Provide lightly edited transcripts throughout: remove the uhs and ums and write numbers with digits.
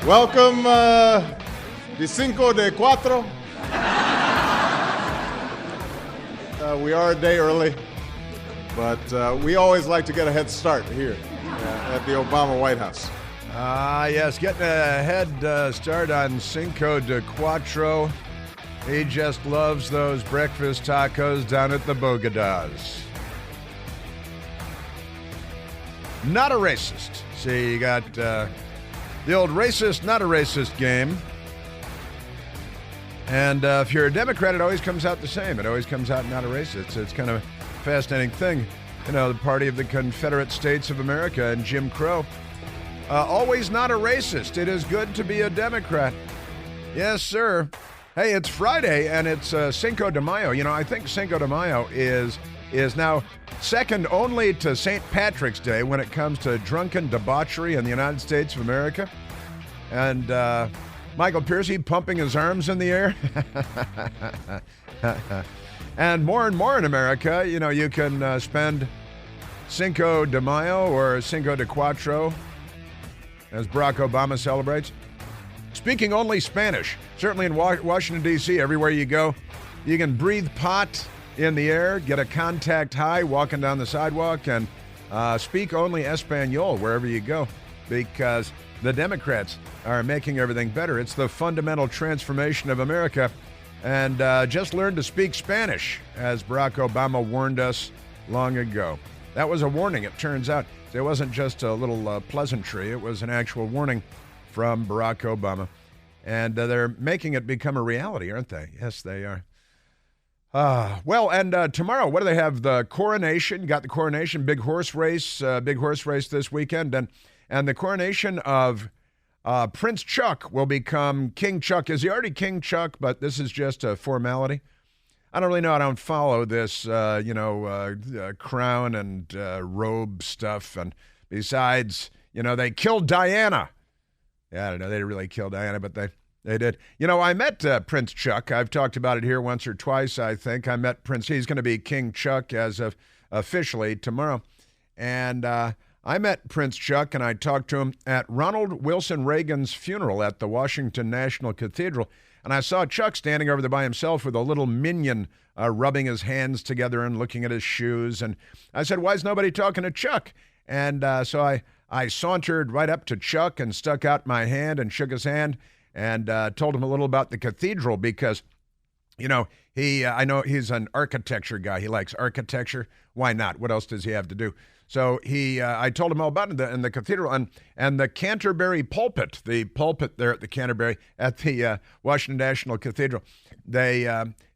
Welcome, the Cinco de Cuatro. We are a day early, but we always like to get a head start here at the Obama White House. Yes, getting a head start on Cinco de Cuatro. He just loves those breakfast tacos down at the Bogotas. Not a racist. See, you got the old racist, not a racist game. And if you're a Democrat, it always comes out the same. It always comes out not a racist. It's kind of a fascinating thing. You know, the party of the Confederate States of America and Jim Crow. Always not a racist. It is good to be a Democrat. Yes, sir. Hey, it's Friday, and it's Cinco de Mayo. You know, I think Cinco de Mayo is now second only to St. Patrick's Day when it comes to drunken debauchery in the United States of America. And Michael Piercy pumping his arms in the air. And more in America, you know, you can spend Cinco de Mayo or Cinco de Cuatro, as Barack Obama celebrates, speaking only Spanish. Certainly in Washington, D.C., everywhere you go, you can breathe pot in the air, get a contact high walking down the sidewalk, and speak only Espanol wherever you go, because the Democrats are making everything better. It's the fundamental transformation of America. And just learn to speak Spanish, as Barack Obama warned us long ago. That was a warning, it turns out. It wasn't just a little pleasantry. It was an actual warning from Barack Obama. And they're making it become a reality, aren't they? Yes, they are. Well, and tomorrow, what do they have? The coronation. You got the coronation, big horse race this weekend. And the coronation of Prince Chuck will become King Chuck. Is he already King Chuck? But this is just a formality. I don't really know. I don't follow this, crown and robe stuff. And besides, you know, they killed Diana. Yeah, I don't know. They didn't really kill Diana, but they did. You know, I met Prince Chuck. I've talked about it here once or twice, I think. I met Prince. He's going to be King Chuck as of officially tomorrow. And I met Prince Chuck, and I talked to him at Ronald Wilson Reagan's funeral at the Washington National Cathedral. And I saw Chuck standing over there by himself with a little minion rubbing his hands together and looking at his shoes. And I said, why is nobody talking to Chuck? And so I sauntered right up to Chuck and stuck out my hand and shook his hand and told him a little about the cathedral because, you know, I know he's an architecture guy. He likes architecture. Why not? What else does he have to do? So I told him all about it in the cathedral and the Canterbury pulpit, the pulpit there at the Canterbury at the Washington National Cathedral.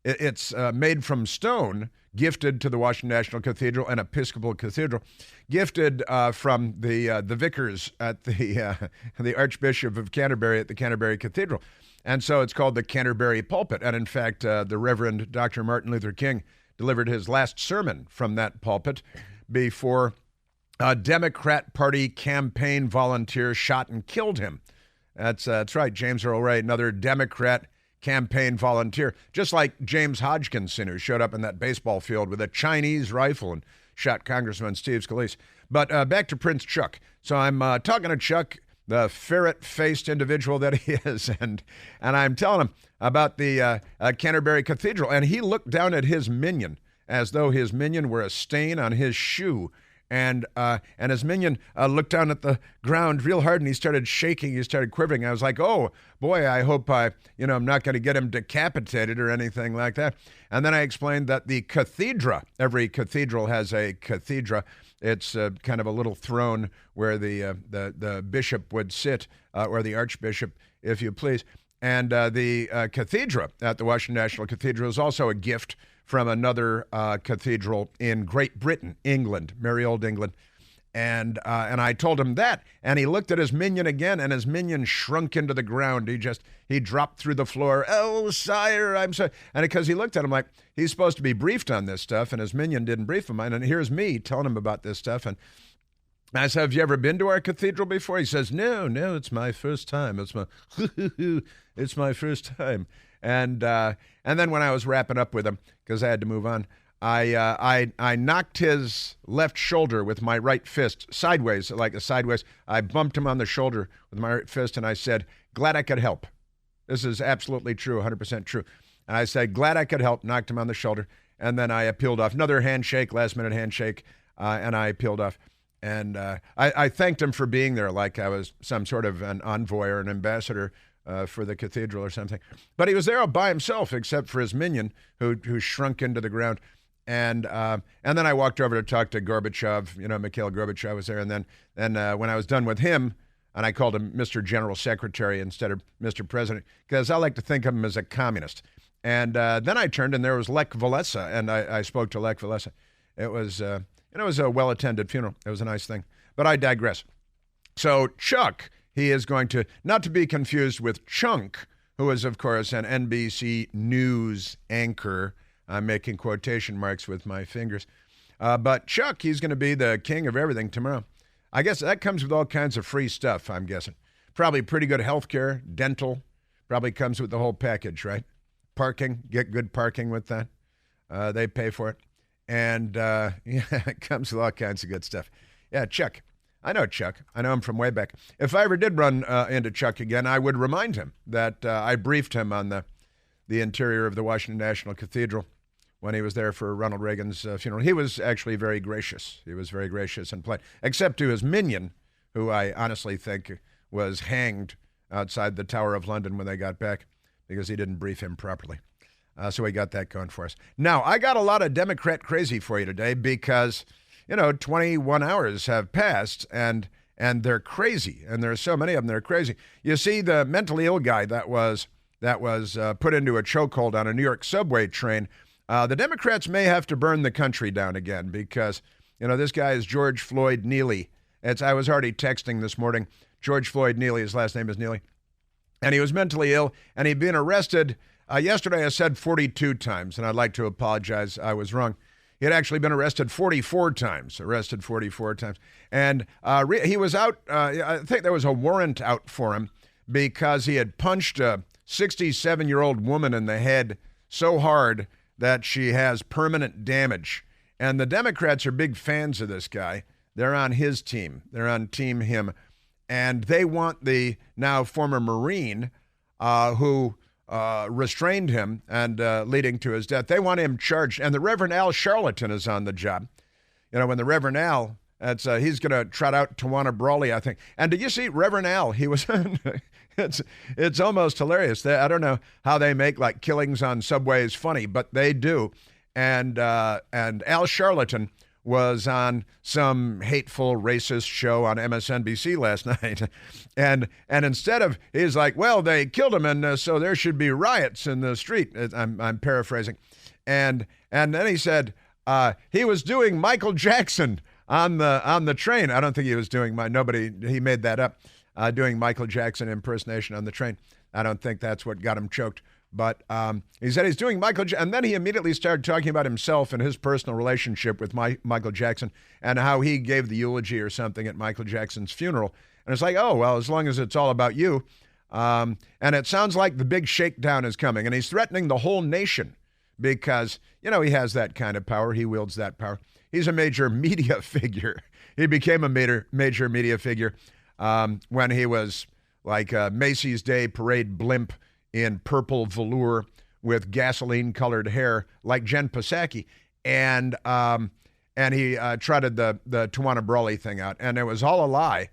It's made from stone, gifted to the Washington National Cathedral, an Episcopal cathedral, gifted from the vicars at the Archbishop of Canterbury at the Canterbury Cathedral. And so it's called the Canterbury pulpit. And in fact, the Reverend Dr. Martin Luther King delivered his last sermon from that pulpit before a Democrat Party campaign volunteer shot and killed him. That's right, James Earl Ray, another Democrat campaign volunteer, just like James Hodgkinson, who showed up in that baseball field with a Chinese rifle and shot Congressman Steve Scalise. But back to Prince Chuck. So I'm talking to Chuck, the ferret-faced individual that he is, and I'm telling him about the Canterbury Cathedral, and he looked down at his minion as though his minion were a stain on his shoe. And his minion looked down at the ground real hard, and he started shaking. He started quivering. I was like, oh, boy, I hope I'm not going to get him decapitated or anything like that. And then I explained that the cathedra, every cathedral has a cathedra. It's kind of a little throne where the bishop would sit, or the archbishop, if you please. And the cathedra at the Washington National Cathedral is also a gift from another cathedral in Great Britain, England, merry old England. And I told him that, and he looked at his minion again, and his minion shrunk into the ground. He dropped through the floor. Oh, sire, I'm sorry. And because he looked at him like he's supposed to be briefed on this stuff, and his minion didn't brief him. And here's me telling him about this stuff. And I said, have you ever been to our cathedral before? He says, no, it's my first time. It's my first time. And then when I was wrapping up with him, because I had to move on, I knocked his left shoulder with my right fist sideways, like a sideways. I bumped him on the shoulder with my right fist, and I said, glad I could help. This is absolutely true, 100% true. And I said, glad I could help, knocked him on the shoulder, and then I peeled off. Another handshake, last-minute handshake, and I peeled off. And I thanked him for being there like I was some sort of an envoy or an ambassador for the cathedral or something. But he was there all by himself, except for his minion, who shrunk into the ground. And then I walked over to talk to Gorbachev. Mikhail Gorbachev was there. And then when I was done with him, and I called him Mr. General Secretary instead of Mr. President, because I like to think of him as a communist. And then I turned, and there was Lech Walesa, and I spoke to Lech Walesa. It was a well-attended funeral. It was a nice thing. But I digress. So Chuck, he is going to, not to be confused with Chunk, who is, of course, an NBC News anchor. I'm making quotation marks with my fingers. But Chuck, he's going to be the king of everything tomorrow. I guess that comes with all kinds of free stuff, I'm guessing. Probably pretty good health care, dental. Probably comes with the whole package, right? Parking, get good parking with that. They pay for it. And yeah, it comes with all kinds of good stuff. Yeah, Chuck. I know Chuck. I know him from way back. If I ever did run into Chuck again, I would remind him that I briefed him on the interior of the Washington National Cathedral when he was there for Ronald Reagan's funeral. He was actually very gracious. He was very gracious and polite, except to his minion, who I honestly think was hanged outside the Tower of London when they got back because he didn't brief him properly. So we got that going for us. Now, I got a lot of Democrat crazy for you today because, 21 hours have passed and they're crazy. And there are so many of them, they're crazy. You see, the mentally ill guy that was put into a chokehold on a New York subway train, the Democrats may have to burn the country down again because, this guy is George Floyd Neely. I was already texting this morning. George Floyd Neely, his last name is Neely. And he was mentally ill, and he'd been arrested. Yesterday I said 42 times, and I'd like to apologize. I was wrong. He had actually been arrested 44 times. And he was out, I think there was a warrant out for him because he had punched a 67-year-old woman in the head so hard that she has permanent damage. And the Democrats are big fans of this guy. They're on his team. They're on Team Him. And they want the now former Marine who restrained him and leading to his death. They want him charged. And the Reverend Al Charlatan is on the job. When the Reverend Al, he's going to trot out Tawana Brawley, I think. And did you see Reverend Al? He was it's almost hilarious. I don't know how they make like killings on subways funny, but they do. And Al Charlatan was on some hateful racist show on MSNBC last night. And instead of, he's like, well, they killed him, and so there should be riots in the street. I'm paraphrasing. And then he said he was doing Michael Jackson on the train. I don't think he was doing he made that up, doing Michael Jackson impersonation on the train. I don't think that's what got him choked. But he said he's doing and then he immediately started talking about himself and his personal relationship with Michael Jackson and how he gave the eulogy or something at Michael Jackson's funeral. And it's like, oh, well, as long as it's all about you. And it sounds like the big shakedown is coming. And he's threatening the whole nation because, he has that kind of power. He wields that power. He's a major media figure. He became a major media figure when he was like a Macy's Day Parade blimp in purple velour with gasoline-colored hair like Jen Psaki. And he trotted the Tawana Brawley thing out. And it was all a lie.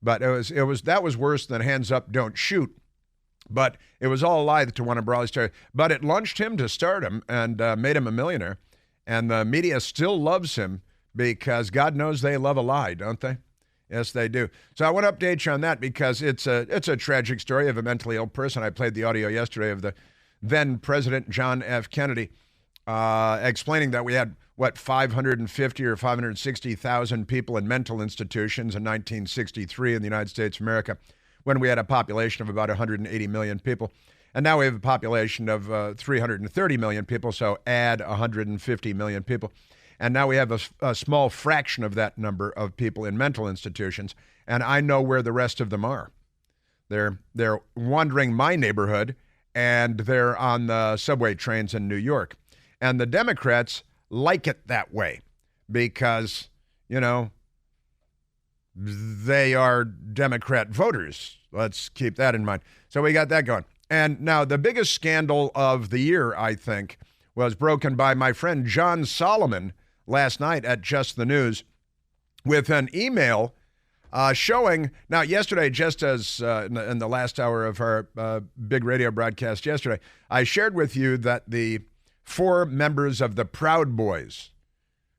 But that was worse than hands up, don't shoot. But it was all a lie, the Tawana Brawley story. But it launched him to stardom and made him a millionaire. And the media still loves him because God knows they love a lie, don't they? Yes, they do. So I want to update you on that because it's a tragic story of a mentally ill person. I played the audio yesterday of the then President John F. Kennedy explaining that we had, 550 or 560,000 people in mental institutions in 1963 in the United States of America when we had a population of about 180 million people. And now we have a population of 330 million people, so add 150 million people. And now we have a small fraction of that number of people in mental institutions, and I know where the rest of them are. They're wandering my neighborhood, and they're on the subway trains in New York. And the Democrats like it that way because, they are Democrat voters. Let's keep that in mind. So we got that going. And now the biggest scandal of the year, I think, was broken by my friend John Solomon last night at Just the News with an email showing, now yesterday, just as in the last hour of our big radio broadcast yesterday, I shared with you that the 4 members of the Proud Boys,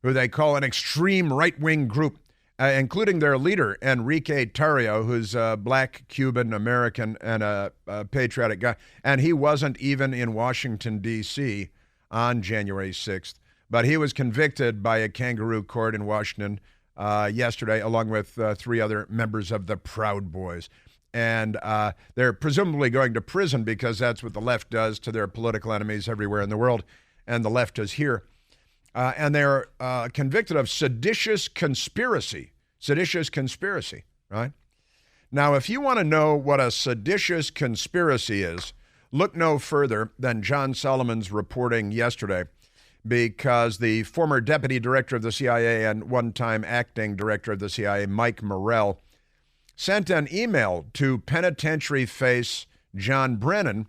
who they call an extreme right-wing group, including their leader, Enrique Tarrio, who's a black Cuban American and a patriotic guy, and he wasn't even in Washington, D.C. on January 6th, but he was convicted by a kangaroo court in Washington yesterday, along with 3 other members of the Proud Boys. And they're presumably going to prison because that's what the left does to their political enemies everywhere in the world, and the left is here. And they're convicted of seditious conspiracy, right? Now, if you want to know what a seditious conspiracy is, look no further than John Solomon's reporting yesterday, because the former deputy director of the CIA and one-time acting director of the CIA, Mike Morell, sent an email to penitentiary face John Brenan,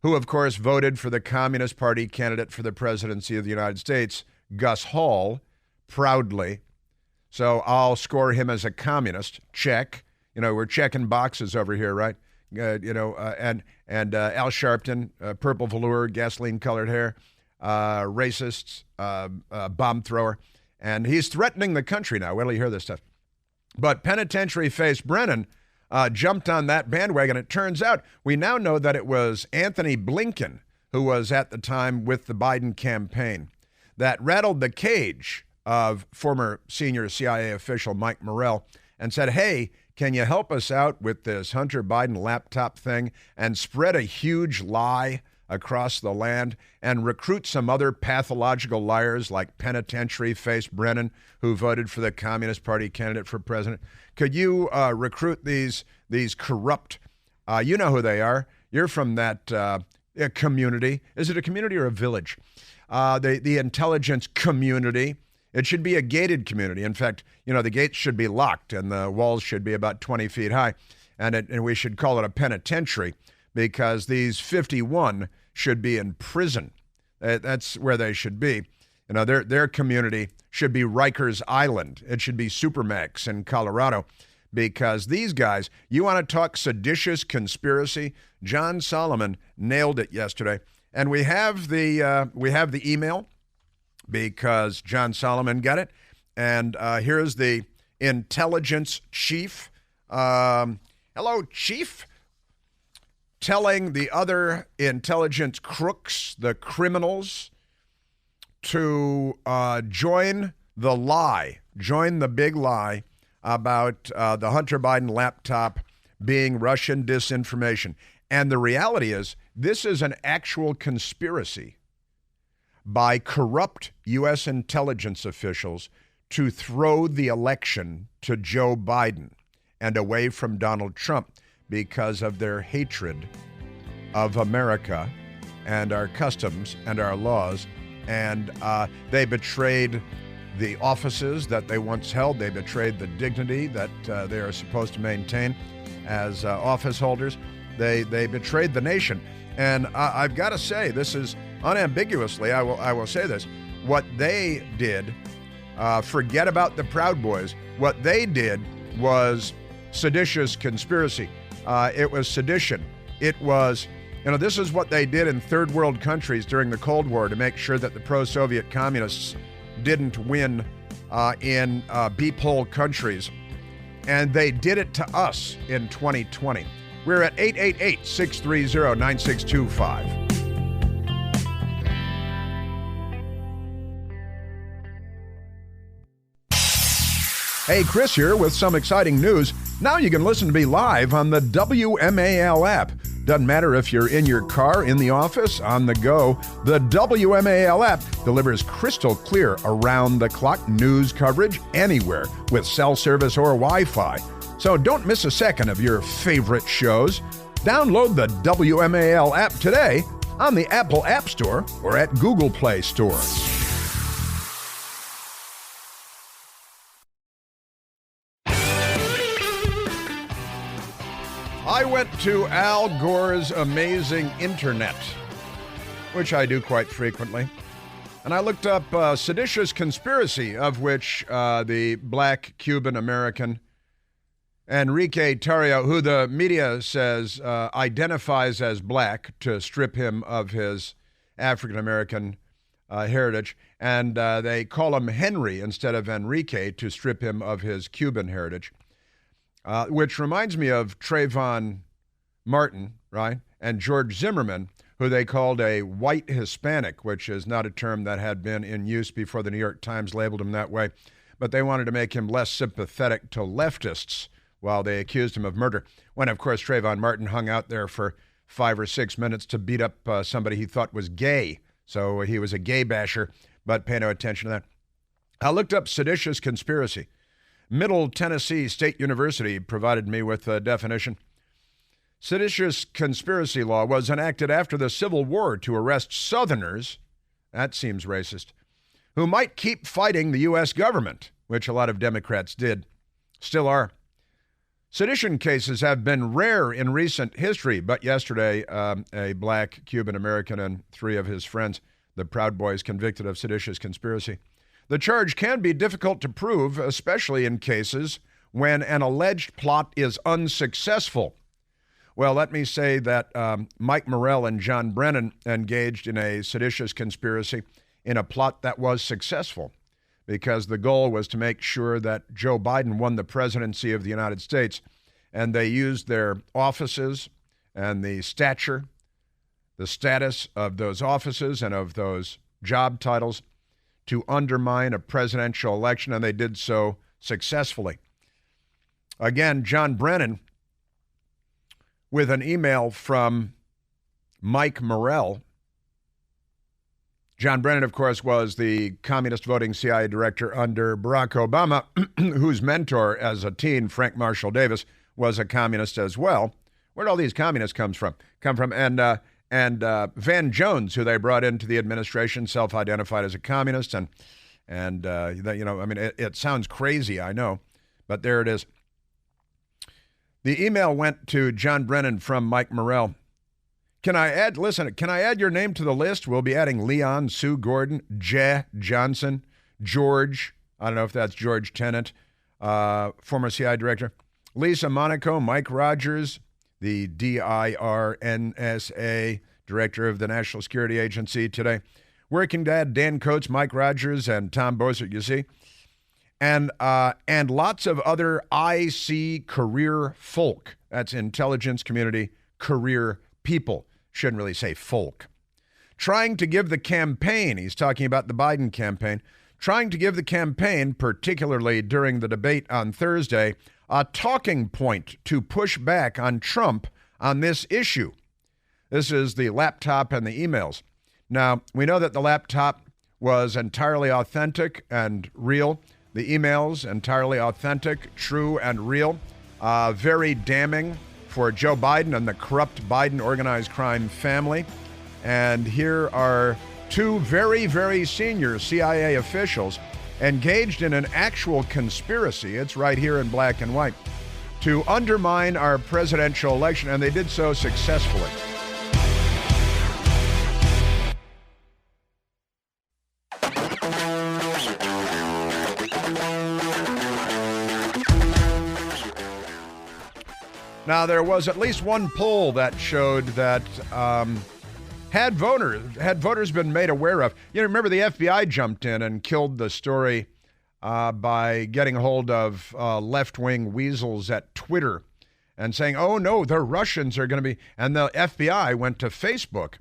who, of course, voted for the Communist Party candidate for the presidency of the United States, Gus Hall, proudly. So I'll score him as a communist. Check. You know, we're checking boxes over here, right? And Al Sharpton, purple velour, gasoline-colored hair, racists, bomb thrower. And he's threatening the country now. Wait till you hear this stuff. But penitentiary face Brenan jumped on that bandwagon. It turns out we now know that it was Anthony Blinken, who was at the time with the Biden campaign, that rattled the cage of former senior CIA official Mike Morell and said, hey, can you help us out with this Hunter Biden laptop thing and spread a huge lie across the land and recruit some other pathological liars like penitentiary face Brenan, who voted for the Communist Party candidate for president? Could you recruit these corrupt, you know who they are. You're from that community. Is it a community or a village? The intelligence community. It should be a gated community. In fact, you know, the gates should be locked and the walls should be about 20 feet high. And we should call it a penitentiary because these 51 should be in prison. That's where they should be. You know, their community should be Rikers Island. It should be Supermax in Colorado, because these guys, you want to talk seditious conspiracy? John Solomon nailed it yesterday. And we have the email because John Solomon got it. And here's the intelligence chief. Hello, chief. Telling the other intelligence crooks, the criminals, to join the big lie about the Hunter Biden laptop being Russian disinformation. And the reality is, this is an actual conspiracy by corrupt U.S. intelligence officials to throw the election to Joe Biden and away from Donald Trump because of their hatred of America and our customs and our laws. And they betrayed the offices that they once held. They betrayed the dignity that they are supposed to maintain as office holders. They betrayed the nation. And I've got to say, this is unambiguously, I will say this, what they did, forget about the Proud Boys, what they did was seditious conspiracy. It was sedition. It was, this is what they did in third world countries during the Cold War to make sure that the pro-Soviet communists didn't win in beep-hole countries. And they did it to us in 2020. We're at 888-630-9625. Hey, Chris here with some exciting news. Now you can listen to me live on the WMAL app. Doesn't matter if you're in your car, in the office, on the go. The WMAL app delivers crystal clear around-the-clock news coverage anywhere with cell service or Wi-Fi. So don't miss a second of your favorite shows. Download the WMAL app today on the Apple App Store or at Google Play Store. I went to Al Gore's amazing internet, which I do quite frequently, and I looked up seditious conspiracy, of which the black Cuban-American Enrique Tarrio, who the media says identifies as black to strip him of his African-American heritage, and they call him Henry instead of Enrique to strip him of his Cuban heritage, which reminds me of Trayvon Martin, right, and George Zimmerman, who they called a white Hispanic, which is not a term that had been in use before the New York Times labeled him that way, but they wanted to make him less sympathetic to leftists while they accused him of murder, when, of course, Trayvon Martin hung out there for 5 or 6 minutes to beat up somebody he thought was gay. So he was a gay basher, but pay no attention to that. I looked up seditious conspiracy. Middle Tennessee State University provided me with a definition. Seditious conspiracy law was enacted after the Civil War to arrest Southerners, that seems racist, who might keep fighting the U.S. government, which a lot of Democrats did, still are. Sedition cases have been rare in recent history, but yesterday, a black Cuban-American and 3 of his friends, the Proud Boys, convicted of seditious conspiracy. The charge can be difficult to prove, especially in cases when an alleged plot is unsuccessful. Well, let me say that Mike Morell and John Brenan engaged in a seditious conspiracy in a plot that was successful, because the goal was to make sure that Joe Biden won the presidency of the United States, and they used their offices and the stature, the status of those offices and of those job titles to undermine a presidential election, and they did so successfully. Again, John Brenan, with an email from Mike Morell. John Brenan, of course, was the communist voting CIA director under Barack Obama, whose mentor as a teen, Frank Marshall Davis, was a communist as well. Where'd all these communists come from? And Van Jones, who they brought into the administration, self-identified as a communist, it sounds crazy, I know, but there it is. The email went to John Brenan from Mike Morell. Can I add your name to the list? We'll be adding Leon, Sue Gordon, Jeh Johnson, George, I don't know if that's George Tenet, former CIA director, Lisa Monaco, Mike Rogers, the DIRNSA, director of the National Security Agency today, Working Dad, Dan Coates, Mike Rogers, and Tom Bossert, you see, and lots of other IC career folk. That's intelligence community career people. Shouldn't really say folk. Trying to give the campaign, he's talking about the Biden campaign, trying to give the campaign, particularly during the debate on Thursday, a talking point to push back on Trump on this issue. This is the laptop and the emails. Now, we know that the laptop was entirely authentic and real. The emails, entirely authentic, true, and real. Very damning for Joe Biden and the corrupt Biden organized crime family. And here are 2 very, very senior CIA officials engaged in an actual conspiracy, it's right here in black and white, to undermine our presidential election, and they did so successfully. Now, there was at least one poll that showed that had voters been made aware of, remember the FBI jumped in and killed the story by getting hold of left-wing weasels at Twitter and saying, oh no, the Russians are going to be, and the FBI went to Facebook,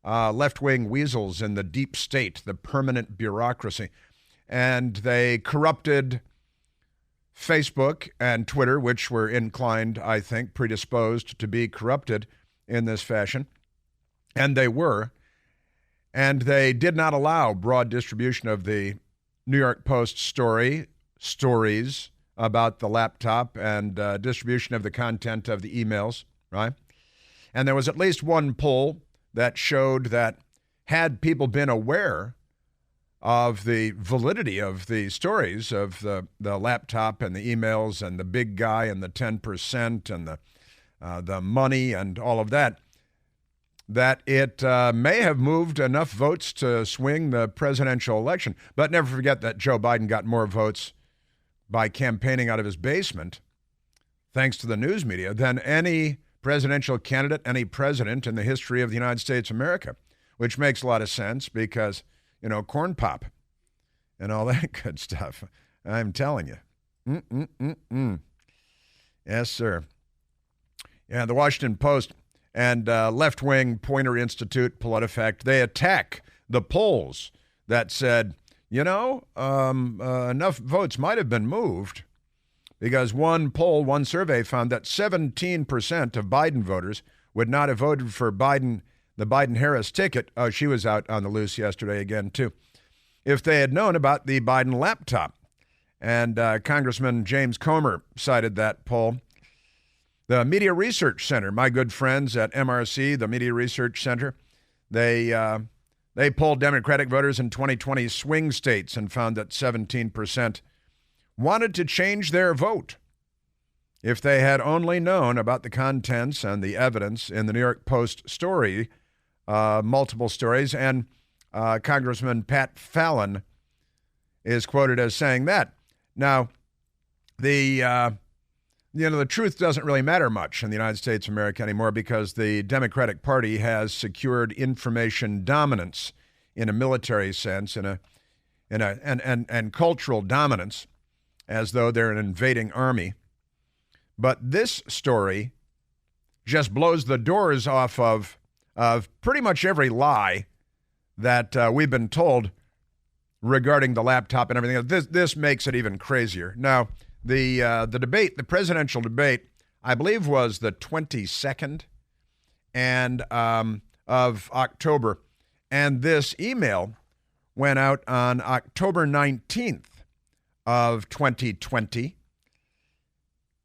left-wing weasels in the deep state, the permanent bureaucracy, and they corrupted Facebook and Twitter, which were inclined, I think, predisposed to be corrupted in this fashion. And they were. And they did not allow broad distribution of the New York Post stories about the laptop and distribution of the content of the emails, right? And there was at least one poll that showed that had people been aware of the validity of the stories of the laptop and the emails and the big guy and the 10% and the the money and all of that, that it may have moved enough votes to swing the presidential election. But never forget that Joe Biden got more votes by campaigning out of his basement, thanks to the news media, than any presidential candidate, any president in the history of the United States of America, which makes a lot of sense because, corn pop and all that good stuff. I'm telling you. Yes, sir. Yeah, the Washington Post and left-wing Poynter Institute, PolitiFact, they attack the polls that said, enough votes might have been moved because one survey found that 17% of Biden voters would not have voted for the Biden-Harris ticket. Oh, she was out on the loose yesterday again, too. If they had known about the Biden laptop. And Congressman James Comer cited that poll. The Media Research Center, my good friends at MRC, the Media Research Center, they polled Democratic voters in 2020 swing states and found that 17% wanted to change their vote if they had only known about the contents and the evidence in the New York Post story, multiple stories. And Congressman Pat Fallon is quoted as saying that. Now, the truth doesn't really matter much in the United States of America anymore because the Democratic Party has secured information dominance in a military sense, and cultural dominance, as though they're an invading army. But this story just blows the doors off of pretty much every lie that we've been told regarding the laptop and everything else. This makes it even crazier. Now, the debate, the presidential debate, I believe was the 22nd of October, and this email went out on October 19th of 2020.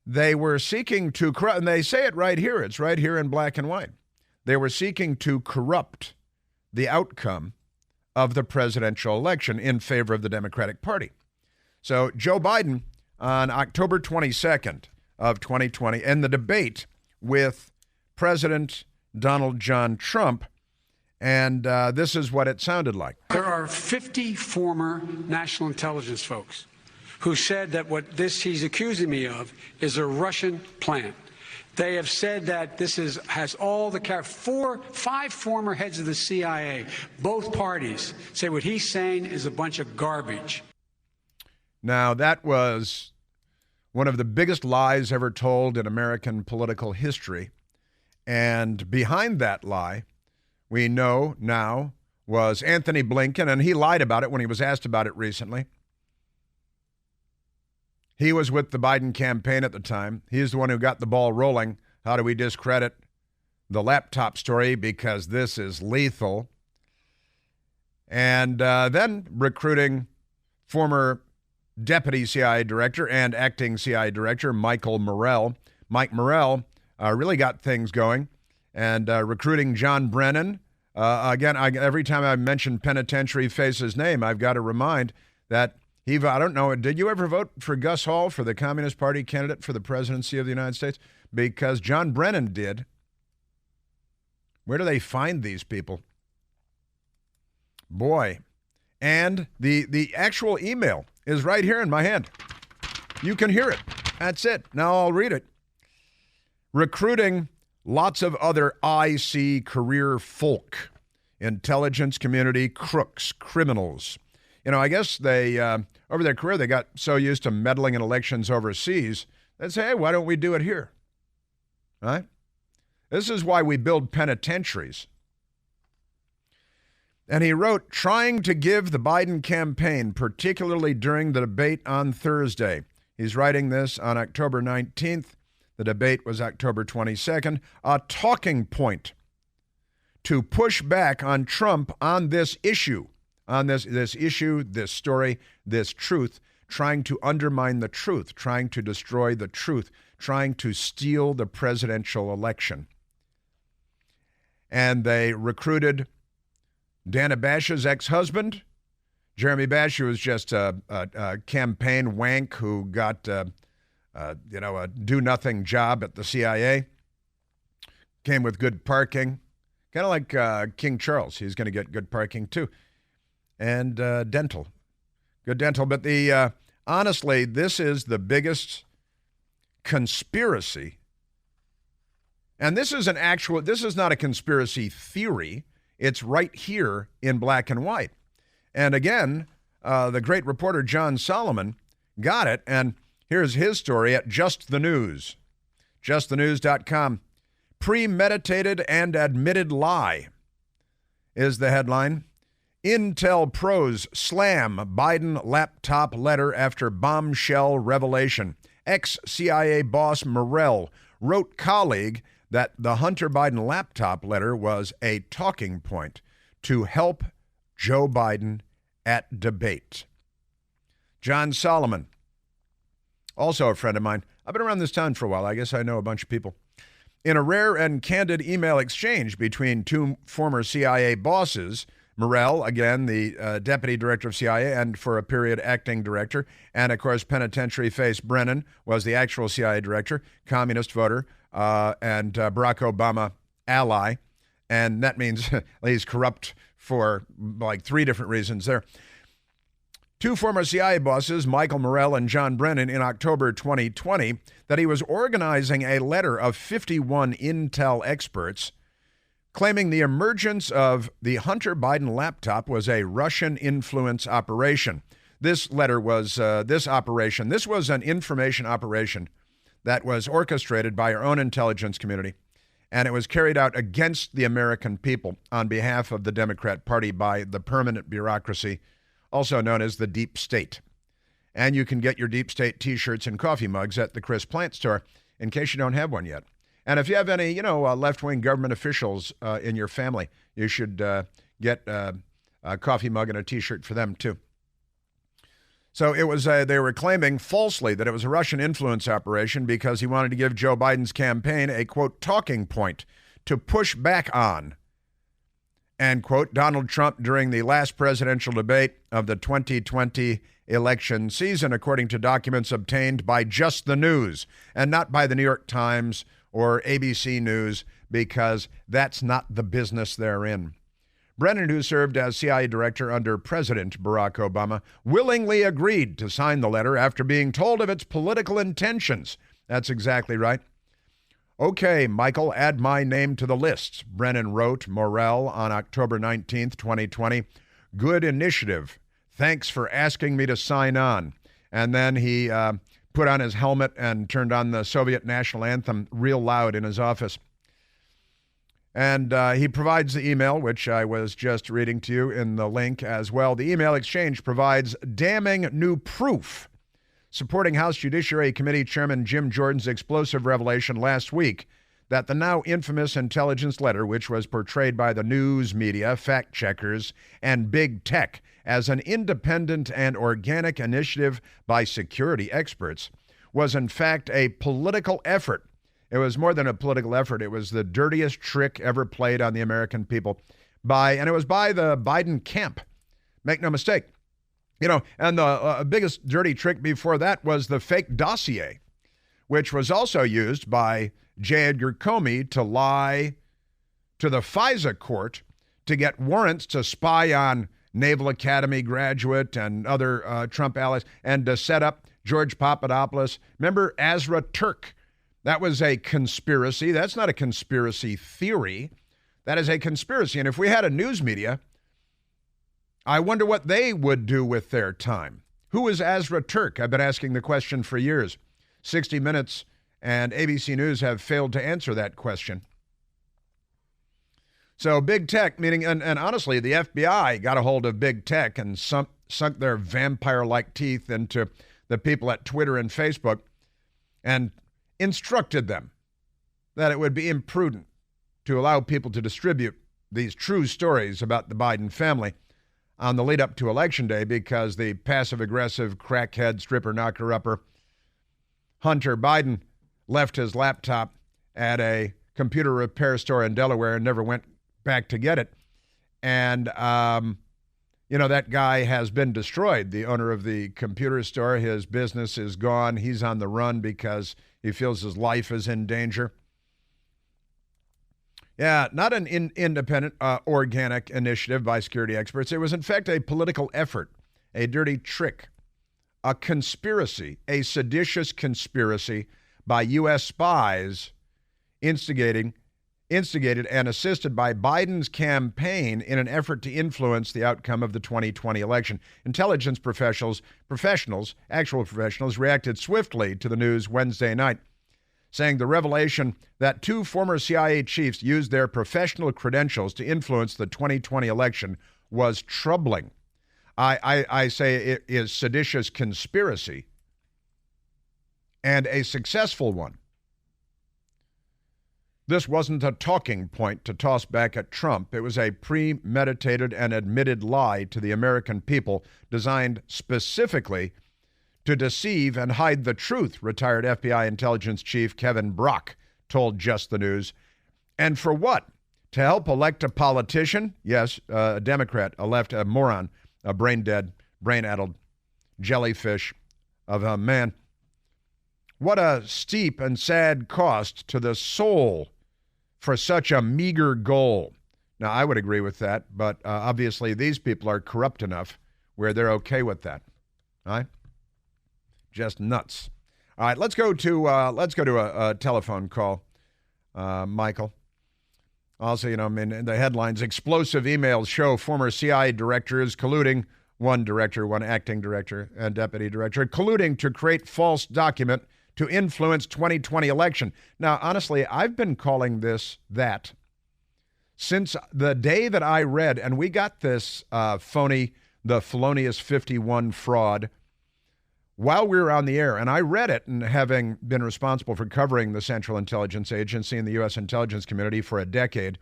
They were seeking to corrupt, and they say it right here. It's right here in black and white. They were seeking to corrupt the outcome of the presidential election in favor of the Democratic Party. So Joe Biden on October 22nd of 2020 in the debate with President Donald John Trump, and this is what it sounded like. There are 50 former national intelligence folks who said that what he's accusing me of is a Russian plant. They have said that this has all the five former heads of the CIA, both parties, say what he's saying is a bunch of garbage. Now, that was one of the biggest lies ever told in American political history. And behind that lie, we know now, was Anthony Blinken, and he lied about it when he was asked about it recently. He was with the Biden campaign at the time. He's the one who got the ball rolling. How do we discredit the laptop story? Because this is lethal. And then recruiting former Deputy CIA Director and Acting CIA Director Michael Morell. Mike Morell really got things going. And recruiting John Brenan. Again, every time I mention penitentiary face's name, I've got to remind that I don't know, did you ever vote for Gus Hall for the Communist Party candidate for the presidency of the United States? Because John Brennan did. Where do they find these people? Boy. And the actual email is right here in my hand. You can hear it. That's it. Now I'll read it. Recruiting lots of other IC career folk, intelligence community crooks, criminals. I guess they, over their career, they got so used to meddling in elections overseas, they'd say, hey, why don't we do it here? Right? This is why we build penitentiaries. And he wrote, trying to give the Biden campaign, particularly during the debate on Thursday. He's writing this on October 19th. The debate was October 22nd. A talking point to push back on Trump on this issue. On this issue, this story, this truth, trying to undermine the truth, trying to destroy the truth, trying to steal the presidential election. And they recruited Dana Bash's ex-husband. Jeremy Bash, who was just a campaign wank who got a do-nothing job at the CIA. came with good parking, kind of like King Charles. He's going to get good parking too, and dental, good dental. But honestly, this is the biggest conspiracy, and this is not a conspiracy theory. It's right here in black and white. And again, the great reporter John Solomon got it, and here's his story at Just the News, justthenews.com. Premeditated and admitted lie is the headline. Intel pros slam Biden laptop letter after bombshell revelation. Ex-CIA boss Morell wrote colleague that the Hunter Biden laptop letter was a talking point to help Joe Biden at debate. John Solomon, also a friend of mine. I've been around this town for a while. I guess I know a bunch of people. In a rare and candid email exchange between two former CIA bosses, Morell, again, the deputy director of CIA and for a period acting director, and of course penitentiary face Brenan was the actual CIA director, communist voter, and Barack Obama ally. And that means he's corrupt for like 3 different reasons there. Two former CIA bosses, Michael Morell and John Brenan, in October 2020, that he was organizing a letter of 51 Intel experts claiming the emergence of the Hunter Biden laptop was a Russian influence operation. This letter was, this was an information operation that was orchestrated by our own intelligence community, and it was carried out against the American people on behalf of the Democrat Party by the permanent bureaucracy, also known as the Deep State. And you can get your Deep State t-shirts and coffee mugs at the Chris Plant store in case you don't have one yet. And if you have any, left-wing government officials in your family, you should get a coffee mug and a t-shirt for them too. So it was, they were claiming falsely that it was a Russian influence operation because he wanted to give Joe Biden's campaign a, quote, talking point to push back on, and, quote, Donald Trump during the last presidential debate of the 2020 election season, according to documents obtained by Just the News and not by the New York Times or ABC News, because that's not the business they're in. Brenan, who served as CIA director under President Barack Obama, willingly agreed to sign the letter after being told of its political intentions. That's exactly right. Okay, Michael, add my name to the list, Brenan wrote Morell on October 19th, 2020. Good initiative. Thanks for asking me to sign on. And then he put on his helmet and turned on the Soviet national anthem real loud in his office. And he provides the email, which I was just reading to you in the link as well. The email exchange provides damning new proof supporting House Judiciary Committee Chairman Jim Jordan's explosive revelation last week that the now infamous intelligence letter, which was portrayed by the news media, fact checkers, and big tech as an independent and organic initiative by security experts, was in fact a political effort. It was more than a political effort. It was the dirtiest trick ever played on the American people and it was by the Biden camp. Make no mistake. And the biggest dirty trick before that was the fake dossier, which was also used by J. Edgar Comey to lie to the FISA court to get warrants to spy on Naval Academy graduate and other Trump allies and to set up George Papadopoulos. Remember Azra Turk? That was a conspiracy. That's not a conspiracy theory. That is a conspiracy. And if we had a news media, I wonder what they would do with their time. Who is Azra Turk? I've been asking the question for years. 60 Minutes and ABC News have failed to answer that question. So big tech, meaning, and honestly, the FBI got a hold of big tech and sunk their vampire-like teeth into the people at Twitter and Facebook and instructed them that it would be imprudent to allow people to distribute these true stories about the Biden family on the lead up to Election Day because the passive-aggressive, crackhead, stripper, knocker-upper Hunter Biden left his laptop at a computer repair store in Delaware and never went back to get it. And, that guy has been destroyed. The owner of the computer store, his business is gone. He's on the run because he feels his life is in danger. Yeah, not an independent, organic initiative by security experts. It was, in fact, a political effort, a dirty trick, a conspiracy, a seditious conspiracy by U.S. spies instigated and assisted by Biden's campaign in an effort to influence the outcome of the 2020 election. Intelligence professionals, actual professionals, reacted swiftly to the news Wednesday night, saying the revelation that two former CIA chiefs used their professional credentials to influence the 2020 election was troubling. I say it is seditious conspiracy and a successful one. This wasn't a talking point to toss back at Trump. It was a premeditated and admitted lie to the American people designed specifically to deceive and hide the truth, retired FBI intelligence chief Kevin Brock told Just the News. And for what? To help elect a politician? Yes, a Democrat, a moron, a brain-dead, brain-addled jellyfish of a man. What a steep and sad cost to the soul for such a meager goal. Now, I would agree with that, but obviously these people are corrupt enough where they're okay with that. All right? Just nuts. All right, let's go to a telephone call, Michael. Also, in the headlines, explosive emails show former CIA directors colluding, one director, one acting director, and deputy director, colluding to create false document to influence 2020 election. Now, honestly, I've been calling this that since the day that I read, and we got this the Felonious 51 fraud while we were on the air, and I read it, and having been responsible for covering the Central Intelligence Agency and the U.S. intelligence community for a decade,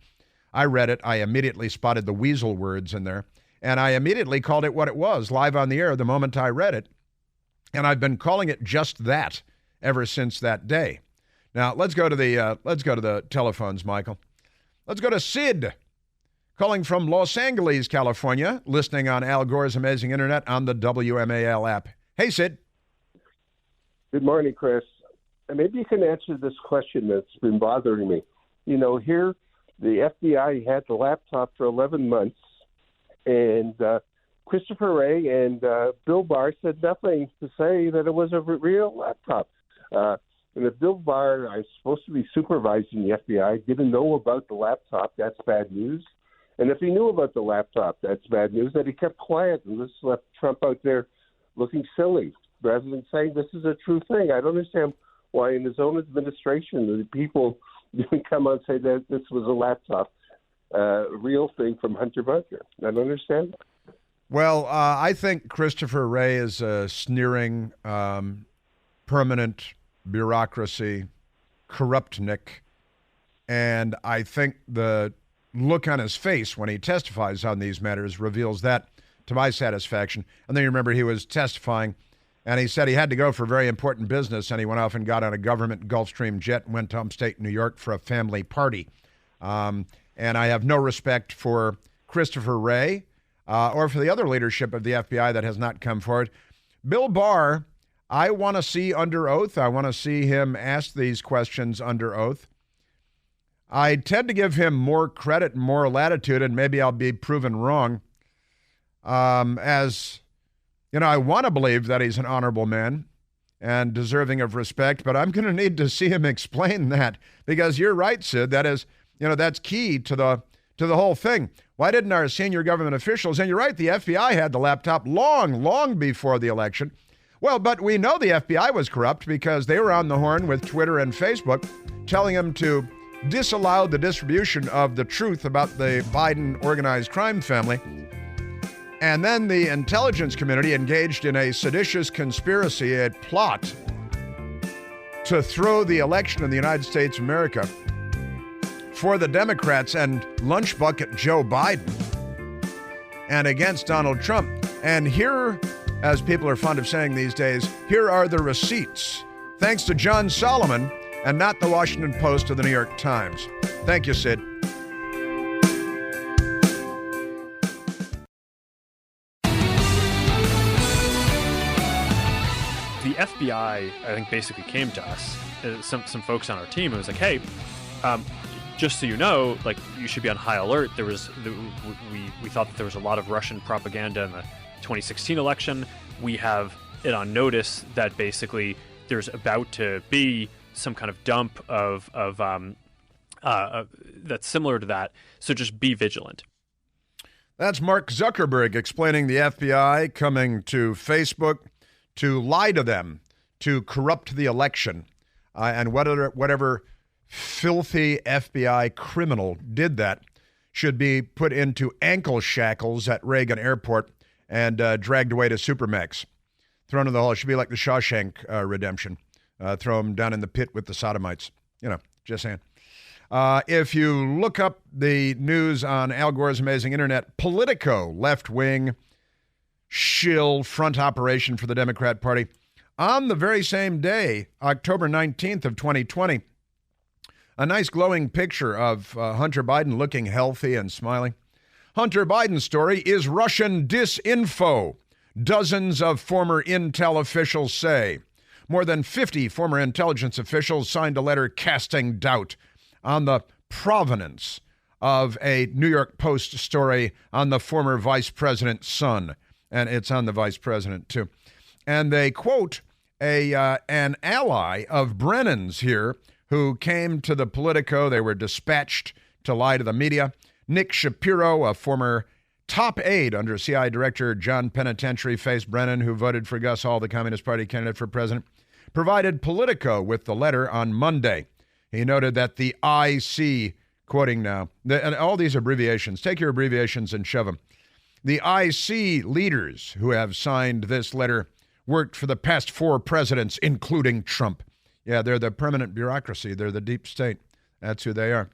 I read it, I immediately spotted the weasel words in there, and I immediately called it what it was, live on the air the moment I read it, and I've been calling it just that ever since that day. Now, let's go to the telephones, Michael. Let's go to Sid, calling from Los Angeles, California, listening on Al Gore's Amazing Internet on the WMAL app. Hey, Sid. Good morning, Chris. And maybe you can answer this question that's been bothering me. Here, the FBI had the laptop for 11 months, and Christopher Wray and Bill Barr said nothing to say that it was a real laptop. And if Bill Barr, I'm supposed to be supervising the FBI, didn't know about the laptop, that's bad news. And if he knew about the laptop, that's bad news. That he kept quiet and just left Trump out there looking silly rather than saying this is a true thing. I don't understand why in his own administration the people didn't come out and say that this was a laptop, real thing from Hunter Bunker. I don't understand that. Well, I think Christopher Wray is a sneering, permanent bureaucracy, corruptnik, and I think the look on his face when he testifies on these matters reveals that to my satisfaction. And then you remember he was testifying, and he said he had to go for very important business, and he went off and got on a government Gulfstream jet and went to upstate New York for a family party. And I have no respect for Christopher Wray or for the other leadership of the FBI that has not come forward. Bill Barr, I want to see under oath. I want to see him ask these questions under oath. I tend to give him more credit and more latitude, and maybe I'll be proven wrong. As you know, I want to believe that he's an honorable man and deserving of respect, but I'm going to need to see him explain that, because you're right, Sid. That is, that's key to the whole thing. Why didn't our senior government officials, and you're right, the FBI had the laptop long before the election. Well, but we know the FBI was corrupt because they were on the horn with Twitter and Facebook telling them to disallow the distribution of the truth about the Biden organized crime family. And then the intelligence community engaged in a seditious conspiracy, a plot to throw the election in the United States of America for the Democrats and lunch bucket Joe Biden and against Donald Trump. And here, as people are fond of saying these days, here are the receipts, thanks to John Solomon and not the Washington Post or the New York Times. Thank you, Sid. The FBI, I think, basically came to us, some folks on our team, and was like, hey, just so you know, like, you should be on high alert. We thought that there was a lot of Russian propaganda in the 2016 election. We have it on notice that basically there's about to be some kind of dump of that's similar to that. So just be vigilant. That's Mark Zuckerberg explaining the FBI coming to Facebook to lie to them, to corrupt the election, and whatever filthy FBI criminal did that should be put into ankle shackles at Reagan Airport and dragged away to Supermax. Thrown in the hall. It should be like the Shawshank Redemption. Throw them down in the pit with the sodomites. Just saying. If you look up the news on Al Gore's amazing internet, Politico, left-wing shill front operation for the Democrat Party, on the very same day, October 19th of 2020, a nice glowing picture of Hunter Biden looking healthy and smiling. Hunter Biden's story is Russian disinfo, dozens of former intel officials say. More than 50 former intelligence officials signed a letter casting doubt on the provenance of a New York Post story on the former vice president's son. And it's on the vice president, too. And they quote an ally of Brennan's here who came to the Politico. They were dispatched to lie to the media. Nick Shapiro, a former top aide under CIA Director John Penitentiary, faced Brenan, who voted for Gus Hall, the Communist Party candidate for president, provided Politico with the letter on Monday. He noted that the IC, quoting now, and all these abbreviations, take your abbreviations and shove them. The IC leaders who have signed this letter worked for the past 4 presidents, including Trump. Yeah, they're the permanent bureaucracy. They're the deep state. That's who they are.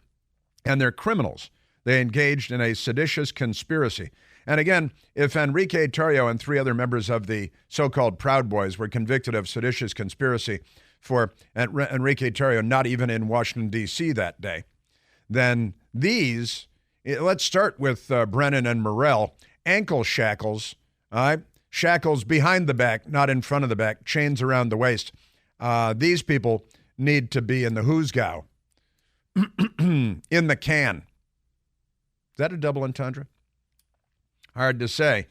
And they're criminals. They engaged in a seditious conspiracy. And again, if Enrique Tarrio and 3 other members of the so-called Proud Boys were convicted of seditious conspiracy for Enrique Tarrio not even in Washington, D.C. that day, then these, let's start with Brenan and Morell, ankle shackles, all right? Shackles behind the back, not in front of the back, chains around the waist. These people need to be in the hoosgow, in the can. Is that a double entendre? Hard to say,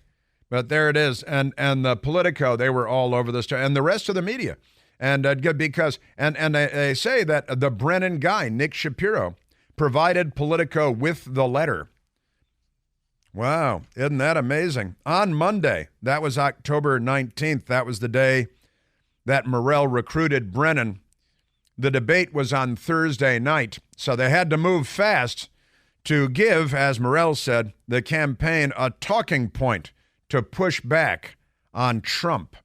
but there it is. And the Politico, they were all over this, and the rest of the media. And because they say that the Brenan guy, Nick Shapiro, provided Politico with the letter. Wow, isn't that amazing? On Monday, that was October 19th, that was the day that Morell recruited Brenan. The debate was on Thursday night, so they had to move fast to give, as Morell said, the campaign a talking point to push back on Trump.